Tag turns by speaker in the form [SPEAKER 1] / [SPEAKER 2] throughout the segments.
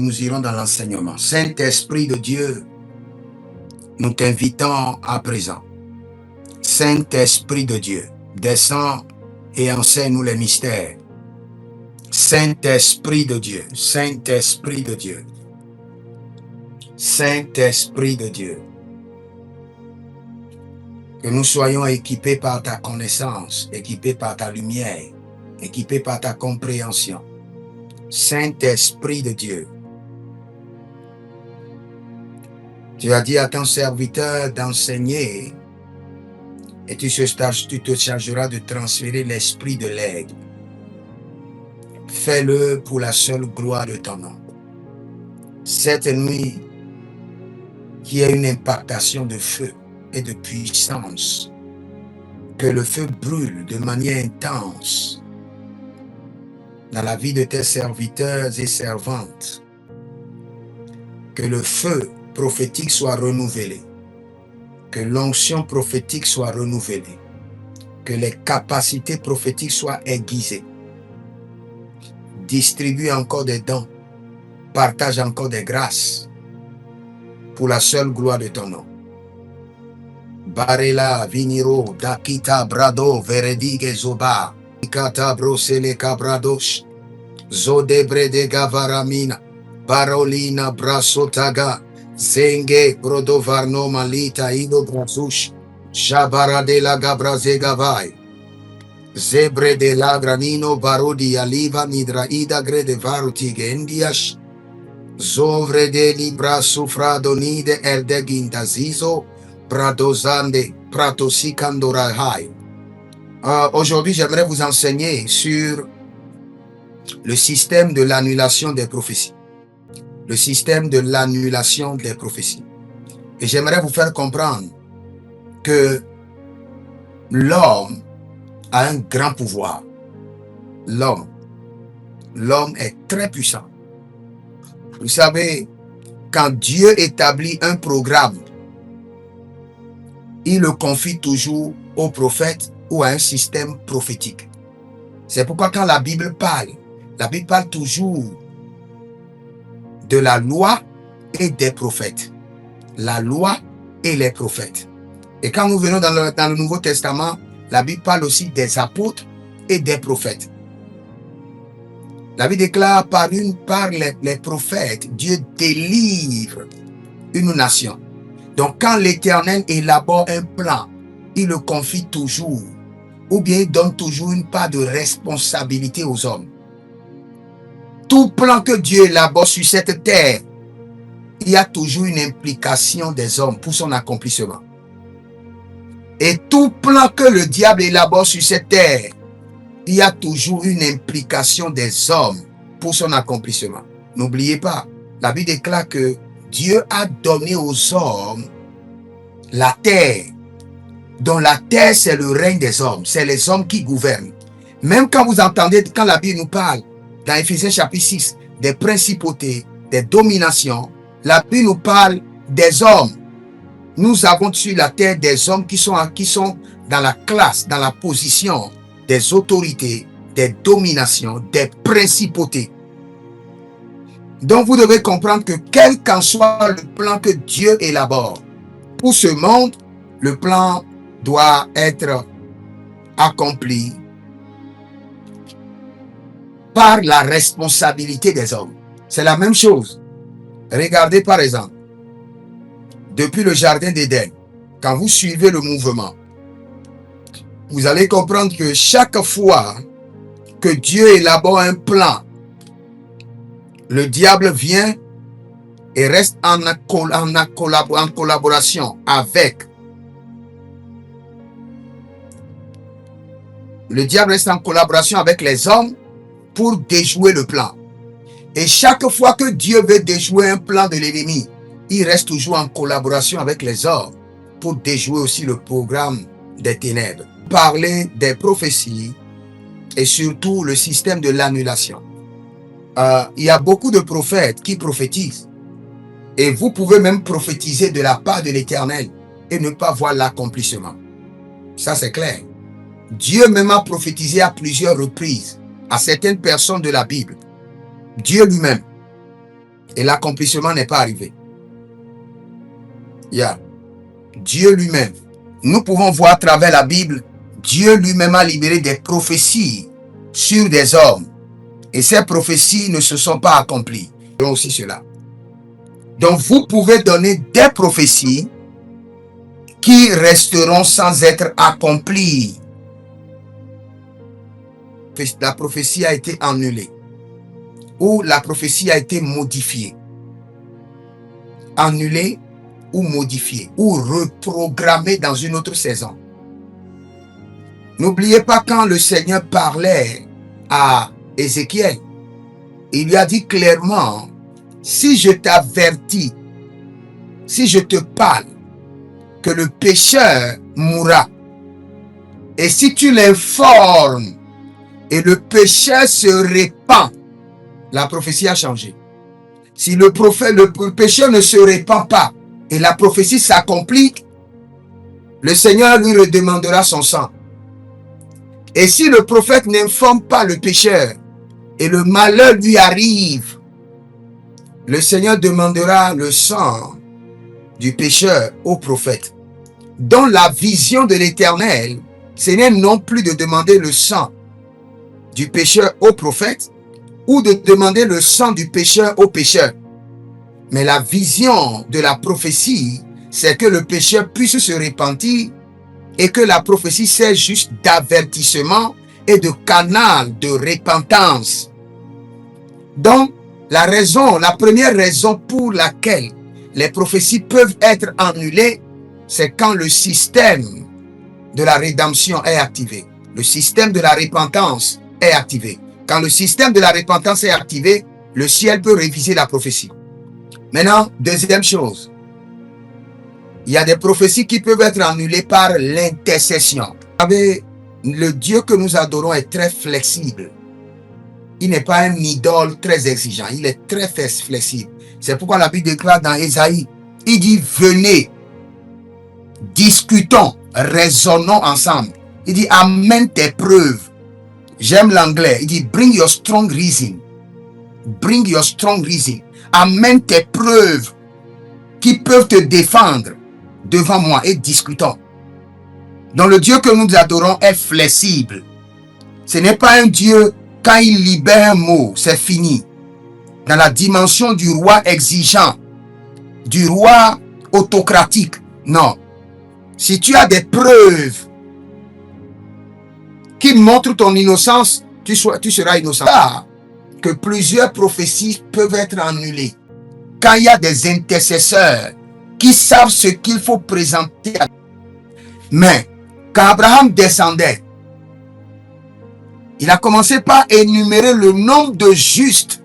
[SPEAKER 1] nous irons dans l'enseignement. Saint-Esprit de Dieu, nous t'invitons à présent. Saint-Esprit de Dieu, descends et enseigne-nous les mystères. Saint-Esprit de Dieu, Saint-Esprit de Dieu, Saint-Esprit de Dieu, que nous soyons équipés par ta connaissance, équipés par ta lumière, équipés par ta compréhension. Saint-Esprit de Dieu, tu as dit à ton serviteur d'enseigner et tu te chargeras de transférer l'esprit de l'aigle. Fais-le pour la seule gloire de ton nom. Cette nuit, qu'il y ait une impactation de feu et de puissance, que le feu brûle de manière intense dans la vie de tes serviteurs et servantes, que le feu prophétique soit renouvelé, que l'onction prophétique soit renouvelée, que les capacités prophétiques soient aiguisées. Distribue encore des dons, partage encore des grâces pour la seule gloire de ton nom. Barela viniro dakita brado veredige zoba ikata brosele cabradosh zodebre de gavaramina barolina brasotaga zenge brodovarno malita ido brazush jabara de la gabraze gavai zebre de la granino barodi aliva nidraida grede varuti gendiash zovre de libra sufrado nide erdegindazizo bradozande pratosikandorai. Aujourd'hui, j'aimerais vous enseigner sur le système de l'annulation des prophéties. Le système de l'annulation des prophéties. Et j'aimerais vous faire comprendre que l'homme a un grand pouvoir. L'homme est très puissant. Vous savez, quand Dieu établit un programme, il le confie toujours au prophète ou à un système prophétique. C'est pourquoi quand la Bible parle toujours de la loi et des prophètes. La loi et les prophètes. Et quand nous venons dans le Nouveau Testament, la Bible parle aussi des apôtres et des prophètes. La Bible déclare par les prophètes, Dieu délivre une nation. Donc quand l'Éternel élabore un plan, il le confie toujours, ou bien il donne toujours une part de responsabilité aux hommes. Tout plan que Dieu élabore sur cette terre, il y a toujours une implication des hommes pour son accomplissement. Et tout plan que le diable élabore sur cette terre, il y a toujours une implication des hommes pour son accomplissement. N'oubliez pas, la Bible déclare que Dieu a donné aux hommes la terre. Donc la terre, c'est le règne des hommes. C'est les hommes qui gouvernent. Même quand vous entendez, quand la Bible nous parle, dans Éphésiens chapitre 6, des principautés, des dominations, la Bible nous parle des hommes. Nous avons sur la terre des hommes qui sont dans la classe, dans la position des autorités, des dominations, des principautés. Donc vous devez comprendre que quel qu'en soit le plan que Dieu élabore pour ce monde, le plan doit être accompli par la responsabilité des hommes. C'est la même chose. Regardez par exemple, depuis le jardin d'Éden, quand vous suivez le mouvement, vous allez comprendre que chaque fois que Dieu élabore un plan, le diable vient et reste en collaboration avec. Le diable reste en collaboration avec les hommes pour déjouer le plan. Et chaque fois que Dieu veut déjouer un plan de l'ennemi, il reste toujours en collaboration avec les hommes pour déjouer aussi le programme des ténèbres. Parler des prophéties et surtout le système de l'annulation. Il y a beaucoup de prophètes qui prophétisent. Et vous pouvez même prophétiser de la part de l'Éternel et ne pas voir l'accomplissement. Ça, c'est clair. Dieu même a prophétisé à plusieurs reprises à certaines personnes de la Bible. Dieu lui-même. Et l'accomplissement n'est pas arrivé. Dieu lui-même. Nous pouvons voir à travers la Bible, Dieu lui-même a libéré des prophéties sur des hommes. Et ces prophéties ne se sont pas accomplies. Nous aussi cela. Donc vous pouvez donner des prophéties qui resteront sans être accomplies. La prophétie a été annulée. Ou la prophétie a été modifiée. Annulée ou modifiée. Ou reprogrammée dans une autre saison. N'oubliez pas quand le Seigneur parlait à Ézéchiel, il lui a dit clairement, si je t'avertis, si je te parle, que le pécheur mourra, et si tu l'informes, et le pécheur se répand, la prophétie a changé. Si le pécheur ne se répand pas, et la prophétie s'accomplit, le Seigneur lui redemandera son sang. Et si le prophète n'informe pas le pécheur, et le malheur lui arrive, le Seigneur demandera le sang du pécheur au prophète. Dans la vision de l'Éternel, ce n'est non plus de demander le sang du pécheur au prophète, ou de demander le sang du pécheur au pécheur. Mais la vision de la prophétie, c'est que le pécheur puisse se repentir et que la prophétie sert juste d'avertissement et de canal de repentance. Donc, la première raison pour laquelle les prophéties peuvent être annulées, c'est quand le système de la rédemption est activé. Le système de la repentance est activé. Quand le système de la repentance est activé, le ciel peut réviser la prophétie. Maintenant, deuxième chose, il y a des prophéties qui peuvent être annulées par l'intercession. Vous savez, le Dieu que nous adorons est très flexible. Il n'est pas un idole très exigeant. Il est très flexible. C'est pourquoi la Bible déclare dans Ésaïe, il dit, venez, discutons, raisonnons ensemble. Il dit, amène tes preuves. J'aime l'anglais. Il dit, bring your strong reason. Bring your strong reason. Amène tes preuves qui peuvent te défendre devant moi et discutons. Donc le Dieu que nous adorons est flexible. Ce n'est pas un Dieu, quand il libère un mot, c'est fini. Dans la dimension du roi exigeant, du roi autocratique. Non. Si tu as des preuves qui montrent ton innocence, tu seras innocent. Que plusieurs prophéties peuvent être annulées. Quand il y a des intercesseurs qui savent ce qu'il faut présenter. Mais quand Abraham descendait, il a commencé par énumérer le nombre de justes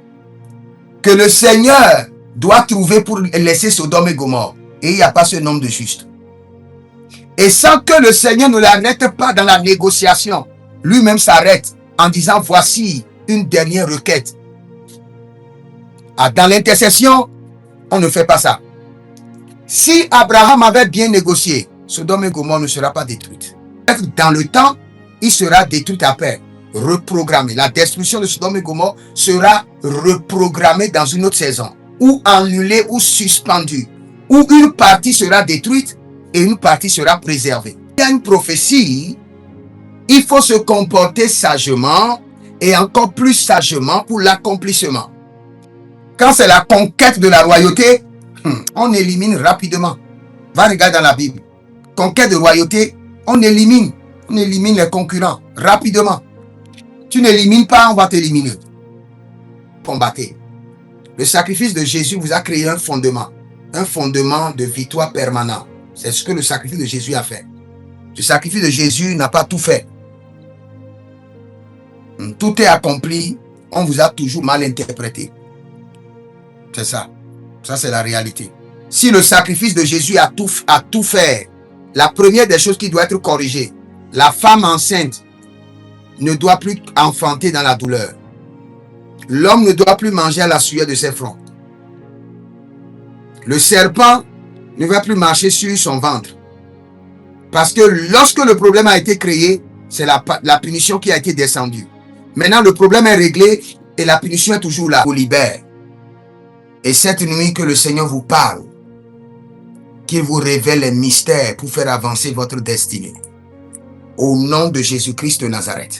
[SPEAKER 1] que le Seigneur doit trouver pour laisser Sodome et Gomorrhe. Et il n'y a pas ce nombre de justes. Et sans que le Seigneur ne l'arrête pas dans la négociation, lui-même s'arrête en disant, voici une dernière requête. Dans l'intercession, on ne fait pas ça. Si Abraham avait bien négocié, Sodome et Gomorrhe ne sera pas détruite. Dans le temps, il sera détruit après, reprogrammé. La destruction de Sodome et Gomorrhe sera reprogrammée dans une autre saison, ou annulée ou suspendue, où une partie sera détruite et une partie sera préservée. Il y a une prophétie, il faut se comporter sagement et encore plus sagement pour l'accomplissement. Quand c'est la conquête de la royauté, on élimine rapidement. Va regarder dans la Bible. Conquête de royauté, on élimine les concurrents rapidement. Tu n'élimines pas, on va t'éliminer. Combattez. Le sacrifice de Jésus vous a créé un fondement de victoire permanent. C'est ce que le sacrifice de Jésus a fait. Le sacrifice de Jésus n'a pas tout fait. Tout est accompli, on vous a toujours mal interprété. C'est ça. Ça, c'est la réalité. Si le sacrifice de Jésus a tout fait, la première des choses qui doit être corrigée, la femme enceinte ne doit plus enfanter dans la douleur. L'homme ne doit plus manger à la sueur de ses fronts. Le serpent ne va plus marcher sur son ventre. Parce que lorsque le problème a été créé, c'est la punition qui a été descendue. Maintenant, le problème est réglé et la punition est toujours là. On libère. Et cette nuit, que le Seigneur vous parle, qu'il vous révèle les mystères pour faire avancer votre destinée. Au nom de Jésus-Christ de Nazareth.